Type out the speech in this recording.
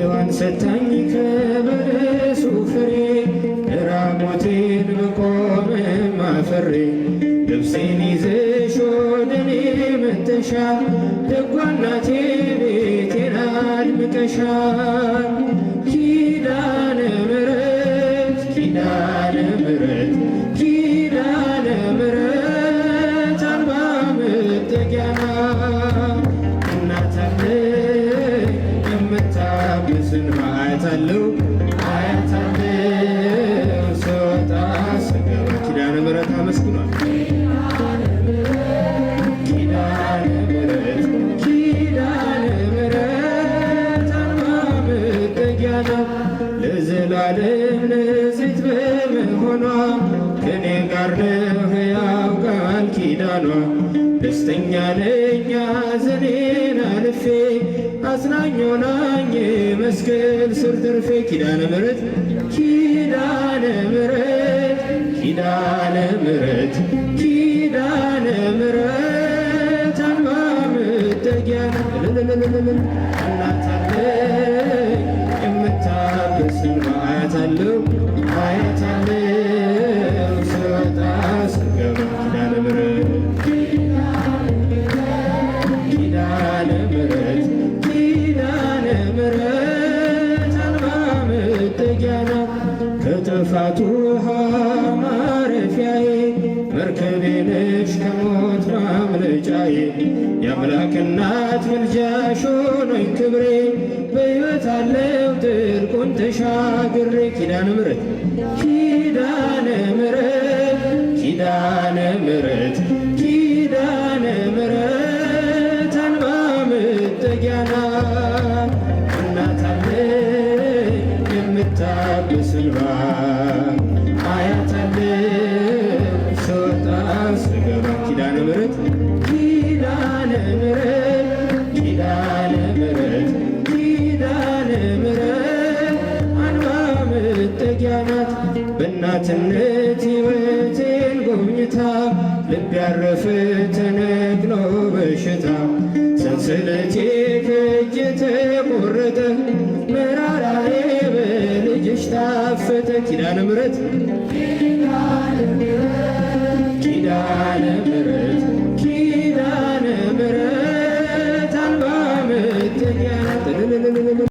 ሔዋን ሰታኝ ከበለሱ ፍሬ ራሞቴን መቆምም አፍሬ ልብሴን ይዘሽ ወደኔ መጥተሻል ደጓ እናቴ ቤቴን አድምቀሻል። ኪዳነ ምሕረት ኪዳነ ምሕረት ኪዳነ ምሕረት አልባ መጠጊያ እናት አለኝ የምታብስ እንባ አያታለሁ አያታለሁ ስወጣ ስገባ ኪዳነ ምሕረት አመስግኗል። ኪዳነ ምሕረት ኪዳነ ምሕረት አልባ መጠጊያ ናት ለዘላለም ንጽሕት በመሆኗ ከኔ ጋር ነው ሕያው ቃል ኪዳኗ። ደስተኛ ነኝ ሐዘኔን አልፌ አጽናኝ ሆናኝ መስቀል ስር ትርፌ ኪዳነ ምሕረት ኪዳነ ምሕረት ኪዳነ ምሕረት ኪዳነ ምሕረት አልባ መጠጊያ እናት አለኝ የምታብስ እንባ አያታለሁ አያታለሁ ስወጣ ስገባ ኪዳነ ምሕረት ኪዳነ ምሕረት ኪዳነ ምሕረት አልባ መጠጊያ ናት ከጥፋት ውሃ ማረፊያዬ መርከቤ ነሽ ከሞት ማምለጫዬ የአምላክ እናት ምልጃሽ ሆኖኝ ክብሬ በሕይወት አለው ጥልቁን ተሻግሬ ኪዳነ ምሕረት ኪዳነ ምሕረት ኪዳነ ምሕረት ኪዳነ ምሕረት አልባ መጠጊያ ናት እናት አለኝ የምታብስ እንባ አያታለሁ ስወጣ ስገባ ኪዳነ ምሕረት ኪዳነ ምሕረት ኪዳነ ምሕረት ኪዳነ ምሕረት አልባ መጠጊያ ናት በእናትነት ሕይወቴን ጎብኝታ ልብ ያረፈ ተነቅሎ በሽታ ሰንሰለቴ ከእጄ ተቆረጠ መራራዬ በልጅሽ ታፈተ ኪዳነ ምሕረት ኪዳነ ምሕረት